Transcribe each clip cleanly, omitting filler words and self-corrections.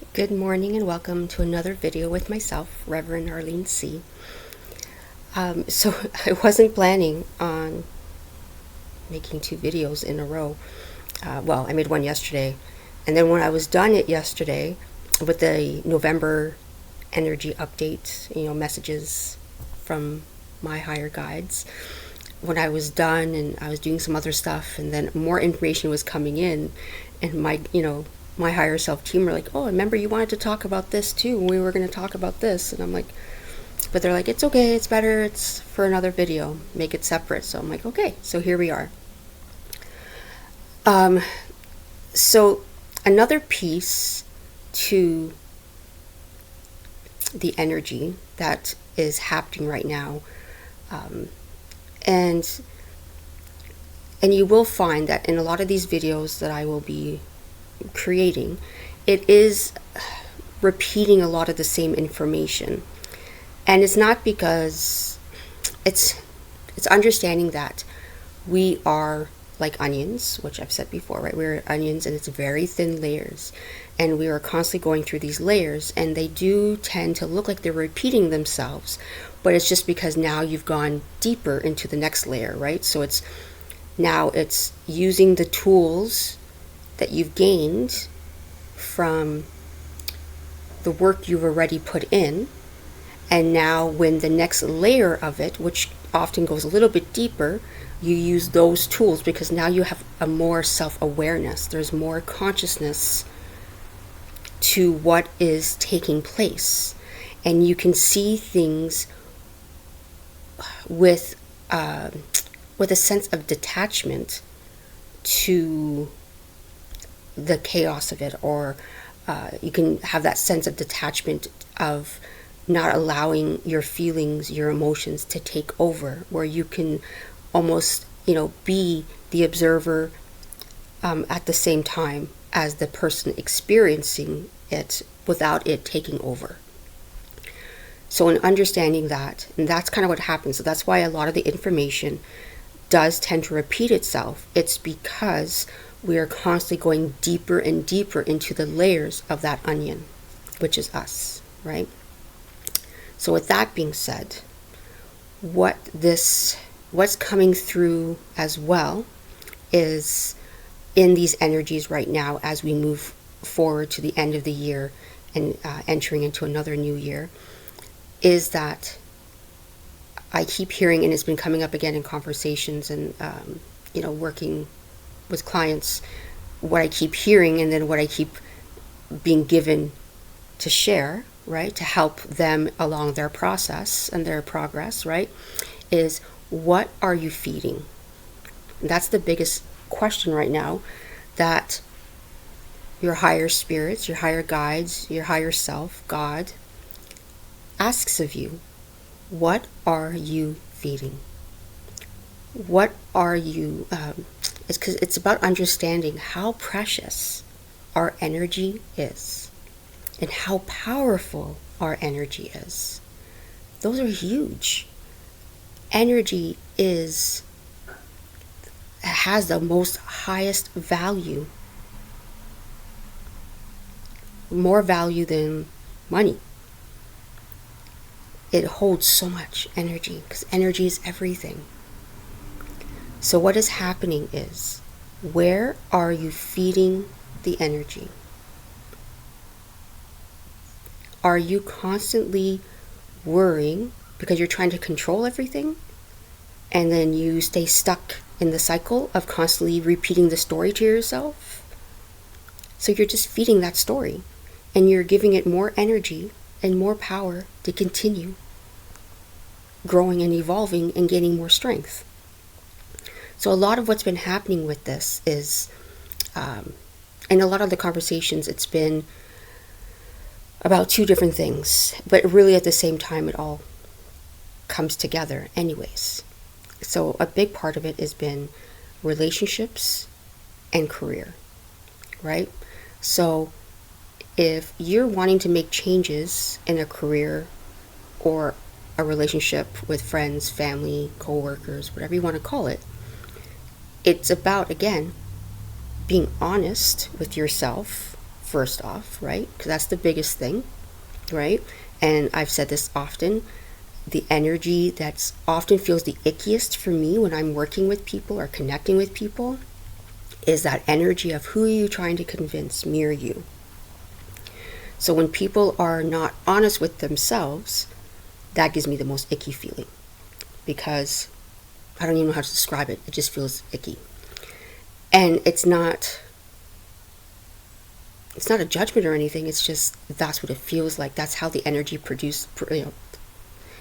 Good morning and welcome to another video with myself, Rev.ArleneC. So I wasn't planning on making two videos in a row. Well, I made one yesterday, and then when I was done it yesterday with the November energy update, messages from my higher guides, when I was done and I was doing some other stuff, and then more information was coming in, and my higher self team were like, "Oh, remember you wanted to talk about this too. We were going to talk about this." And I'm like, but they're like, "It's okay. It's better. It's for another video. Make it separate." So I'm like, okay. So here we are. So another piece to the energy that is happening right now, and you will find that in a lot of these videos that I will be creating, it is repeating a lot of the same information. And it's not because it's understanding that we are like onions, which I've said before, right? We're onions and it's very thin layers, and we are constantly going through these layers, and they do tend to look like they're repeating themselves, but it's just because now you've gone deeper into the next layer, right? So it's using the tools that you've gained from the work you've already put in, and now when the next layer of it, which often goes a little bit deeper, you use those tools because now you have a more self-awareness. There's more consciousness to what is taking place, and you can see things with a sense of detachment to the chaos of it, or you can have that sense of detachment of not allowing your feelings, your emotions to take over, where you can almost be the observer at the same time as the person experiencing it without it taking over. So in understanding that, and that's kind of what happens, so that's why a lot of the information does tend to repeat itself. It's because we are constantly going deeper and deeper into the layers of that onion, which is us, right? So with that being said, what's coming through as well is in these energies right now as we move forward to the end of the year and entering into another new year, is that I keep hearing, and it's been coming up again in conversations and working with clients, what I keep hearing and then what I keep being given to share, right, to help them along their process and their progress, right, is what are you feeding? And that's the biggest question right now that your higher spirits, your higher guides, your higher self, God, asks of you. What are you feeding? What are you it's about understanding how precious our energy is and how powerful our energy is. Those are huge. Energy has the most highest value, more value than money. It holds so much energy because energy is everything. So what is happening is, where are you feeding the energy? Are you constantly worrying because you're trying to control everything, and then you stay stuck in the cycle of constantly repeating the story to yourself? So you're just feeding that story, and you're giving it more energy and more power to continue growing and evolving and gaining more strength. So a lot of what's been happening with this is, and a lot of the conversations, it's been about two different things, but really at the same time it all comes together anyways. So a big part of it has been relationships and career, right? So if you're wanting to make changes in a career or a relationship with friends, family, co-workers, whatever you want to call it, it's about, again, being honest with yourself first off, right? Because that's the biggest thing, right? And I've said this often, the energy that's often feels the ickiest for me when I'm working with people or connecting with people is that energy of who are you trying to convince, me or you. So when people are not honest with themselves, that gives me the most icky feeling, because I don't even know how to describe it. It just feels icky. And it's not a judgment or anything. It's just that's what it feels like. That's how the energy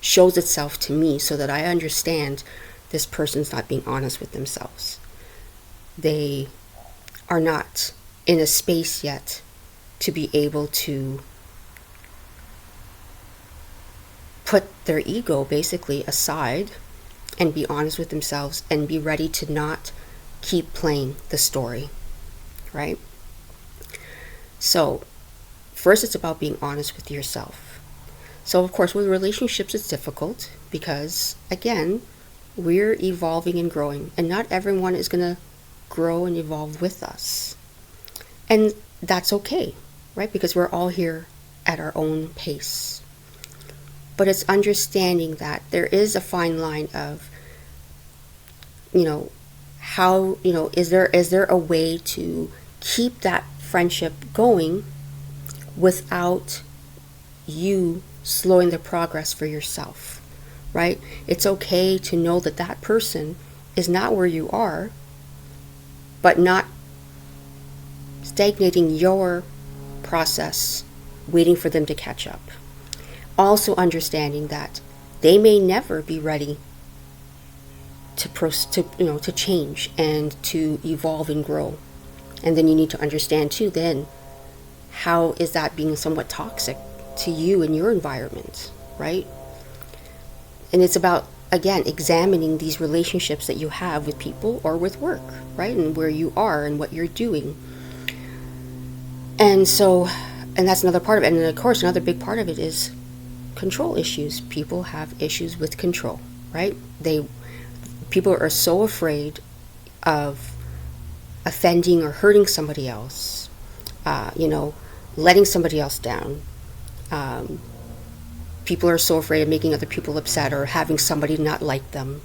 shows itself to me, so that I understand this person's not being honest with themselves. They are not in a space yet to be able to put their ego basically aside and be honest with themselves and be ready to not keep playing the story, right? So first, it's about being honest with yourself. So of course, with relationships, it's difficult because, again, we're evolving and growing, and not everyone is going to grow and evolve with us. And that's okay, right? Because we're all here at our own pace. But it's understanding that there is a fine line of, how, is there a way to keep that friendship going without you slowing the progress for yourself, right? It's okay to know that that person is not where you are, but not stagnating your process, waiting for them to catch up. Also understanding that they may never be ready to change and to evolve and grow. And then you need to understand too, then, how is that being somewhat toxic to you and your environment, right? And it's about, again, examining these relationships that you have with people or with work, right? And where you are and what you're doing. And that's another part of it. And then, of course, another big part of it is control issues. People have issues with control, right? People are so afraid of offending or hurting somebody else, letting somebody else down. People are so afraid of making other people upset or having somebody not like them.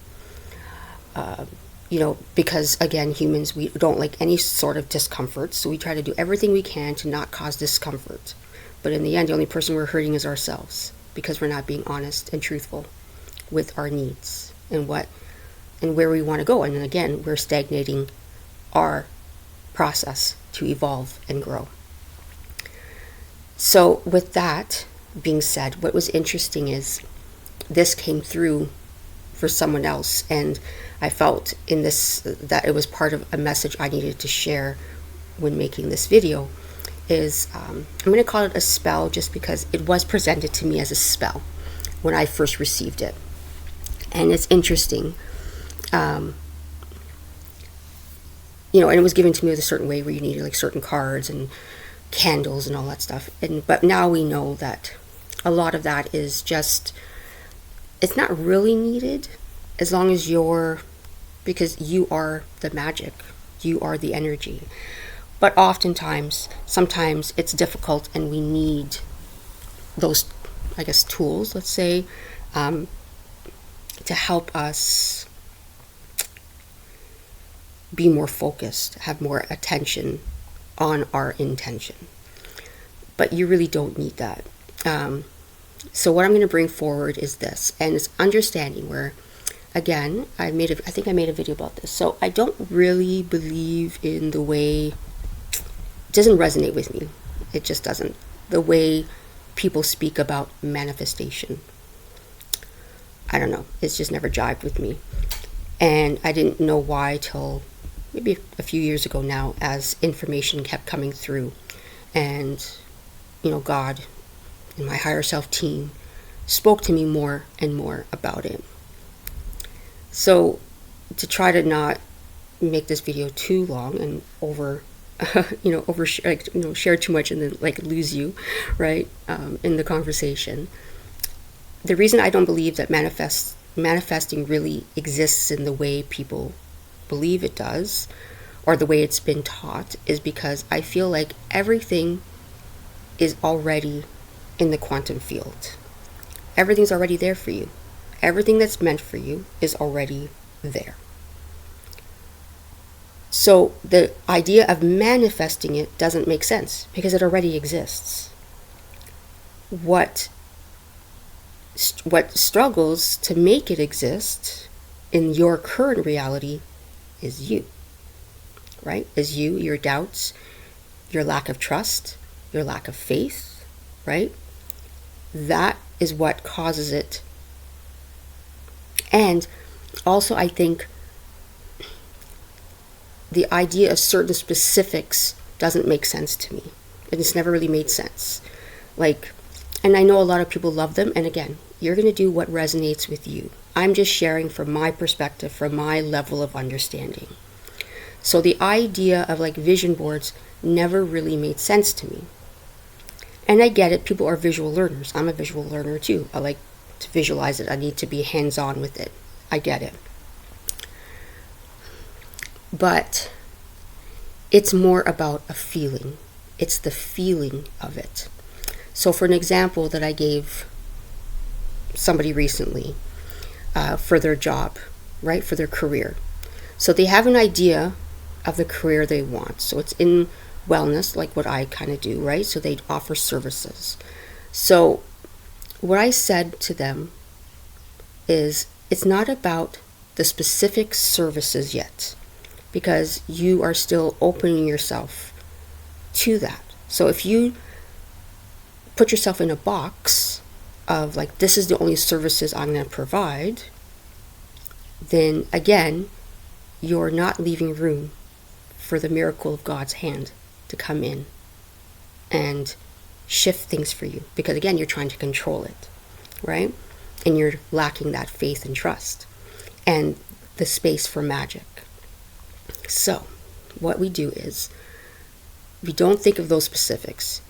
Because, again, humans, we don't like any sort of discomfort, so we try to do everything we can to not cause discomfort. But in the end, the only person we're hurting is ourselves, because we're not being honest and truthful with our needs and where we want to go. And then again, we're stagnating our process to evolve and grow. So with that being said, what was interesting is this came through for someone else, and I felt in this that it was part of a message I needed to share when making this video. Is I'm going to call it a spell, just because it was presented to me as a spell when I first received it. And it's interesting, and it was given to me with a certain way where you needed like certain cards and candles and all that stuff. But now we know that a lot of that is just, it's not really needed, as long as because you are the magic, you are the energy. But sometimes it's difficult, and we need those, I guess, tools, let's say, to help us be more focused, have more attention on our intention. But you really don't need that. So what I'm going to bring forward is this, and it's understanding where, again, I think I made a video about this. So I don't really believe in the way, it doesn't resonate with me. It just doesn't. The way people speak about manifestation. I don't know. It's just never jived with me. And I didn't know why till maybe a few years ago now, as information kept coming through. And, God and my higher self team spoke to me more and more about it. So to try to not make this video too long and share too much and then lose you, right, in the conversation. The reason I don't believe that manifesting really exists in the way people believe it does, or the way it's been taught, is because I feel like everything is already in the quantum field. Everything's already there for you. Everything that's meant for you is already there. So the idea of manifesting it doesn't make sense because it already exists. What struggles to make it exist in your current reality is you, right? Is you, your doubts, your lack of trust, your lack of faith, right? That is what causes it. And also, I think the idea of certain specifics doesn't make sense to me. It's never really made sense. And I know a lot of people love them. And again, you're going to do what resonates with you. I'm just sharing from my perspective, from my level of understanding. So the idea of vision boards never really made sense to me. And I get it. People are visual learners. I'm a visual learner too. I like to visualize it. I need to be hands-on with it. I get it. But it's more about a feeling. It's the feeling of it. So for an example that I gave somebody recently for their job, right, for their career. So they have an idea of the career they want. So it's in wellness, like what I kind of do, right? So they offer services. So what I said to them is it's not about the specific services yet, because you are still opening yourself to that. So if you put yourself in a box of this is the only services I'm going to provide, then again, you're not leaving room for the miracle of God's hand to come in and shift things for you. Because again, you're trying to control it, right? And you're lacking that faith and trust and the space for magic. So what we do is we don't think of those specifics.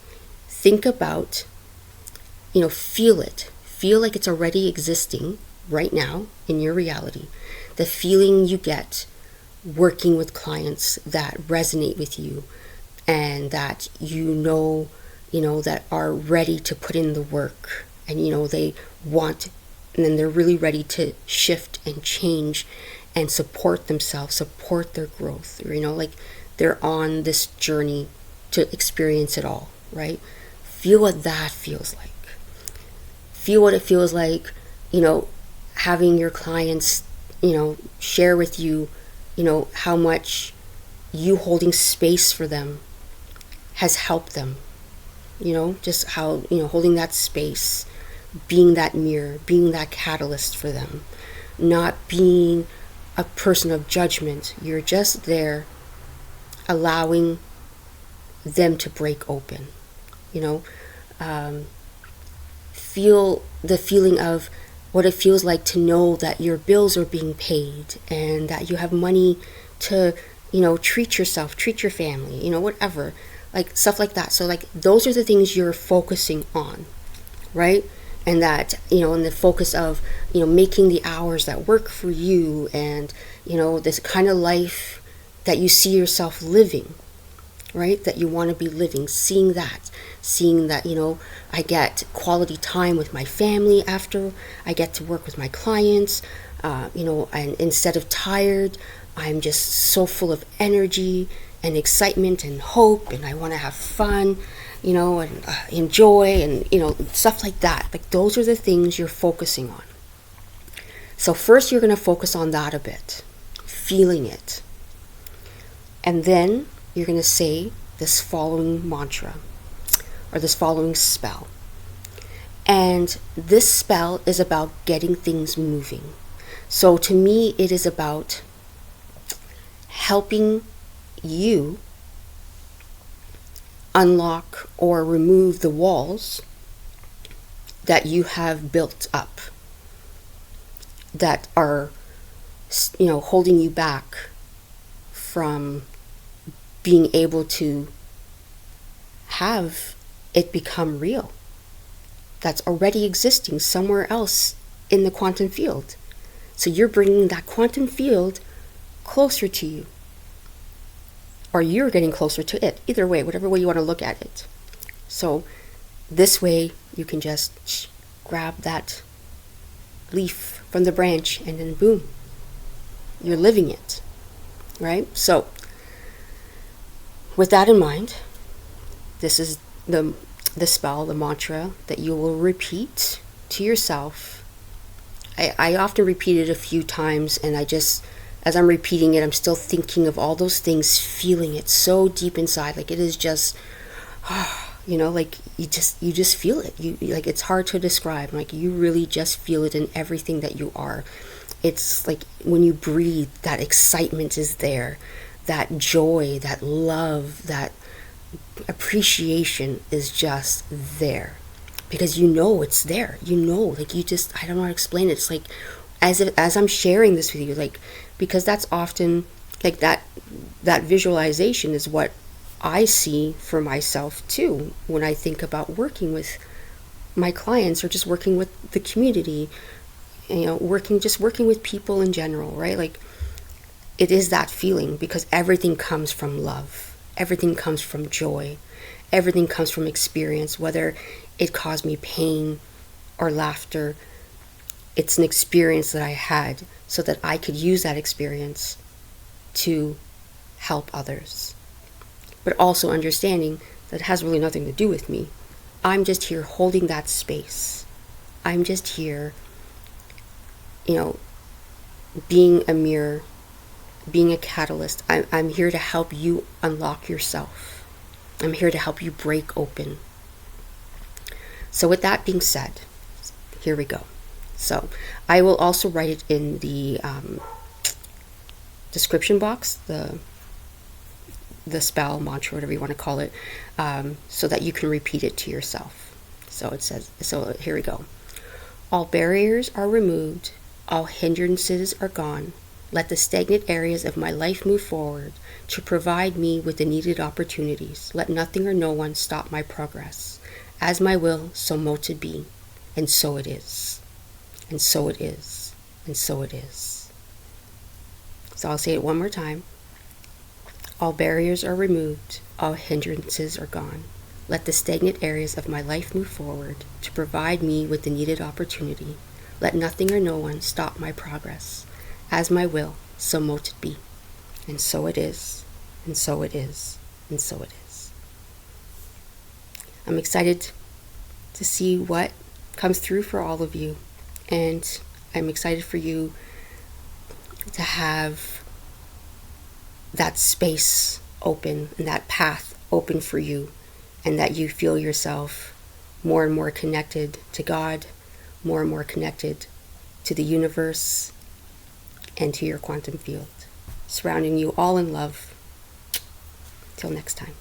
Think about, feel it. Feel like it's already existing right now in your reality. The feeling you get working with clients that resonate with you and that that are ready to put in the work and they want, and then they're really ready to shift and change and support themselves, support their growth. They're on this journey to experience it all, right? Feel what that feels like. Feel what it feels like, having your clients, share with you, how much you holding space for them has helped them. Just how, holding that space, being that mirror, being that catalyst for them, not being a person of judgment. You're just there allowing them to break open, feel the feeling of what it feels like to know that your bills are being paid and that you have money to, treat yourself, treat your family, whatever, stuff like that. So those are the things you're focusing on, right? And that, in the focus of, making the hours that work for you and, this kind of life that you see yourself living, right? That you want to be living, seeing that, I get quality time with my family after I get to work with my clients, and instead of tired, I'm just so full of energy and excitement and hope, and I want to have fun, and enjoy and, stuff like that. Those are the things you're focusing on. So first you're going to focus on that a bit, feeling it. And then you're going to say this following mantra or this following spell. And this spell is about getting things moving. So to me, it is about helping you unlock or remove the walls that you have built up that are, holding you back from being able to have it become real. That's already existing somewhere else in the quantum field. So you're bringing that quantum field closer to you. Or you're getting closer to it. Either way, whatever way you want to look at it. So This way, you can just grab that leaf from the branch and then boom, you're living it, right? So, with that in mind, this is the spell, the mantra that you will repeat to yourself. I often repeat it a few times, and as I'm repeating it, I'm still thinking of all those things, feeling it so deep inside. Like, it is just, like you just feel it. You like, it's hard to describe. Like, you really just feel it in everything that you are. It's like when you breathe, that excitement is there, that joy, that love, that appreciation is just there, because it's there. Like, I don't know how to explain it. It's like, as I'm sharing this with you, like, because that's often like that visualization is what I see for myself too when I think about working with my clients or just working with the community, working with people in general, right? Like, it is that feeling, because everything comes from love, everything comes from joy, everything comes from experience, whether it caused me pain or laughter. It's an experience that I had so that I could use that experience to help others. But also understanding that it has really nothing to do with me. I'm just here holding that space. I'm just here, being a mirror, being a catalyst. I'm here to help you unlock yourself. I'm here to help you break open. So with that being said, here we go. So I will also write it in the description box, the spell, mantra, whatever you want to call it, so that you can repeat it to yourself. So here we go. All barriers are removed. All hindrances are gone. Let the stagnant areas of my life move forward to provide me with the needed opportunities. Let nothing or no one stop my progress. As my will, so mote it be. And so it is. And so it is. And so it is. So I'll say it one more time. All barriers are removed. All hindrances are gone. Let the stagnant areas of my life move forward to provide me with the needed opportunity. Let nothing or no one stop my progress. As my will, so mote it be. And so it is. And so it is. And so it is. I'm excited to see what comes through for all of you. And I'm excited for you to have that space open and that path open for you, and that you feel yourself more and more connected to God, more and more connected to the universe and to your quantum field, surrounding you all in love. Till next time.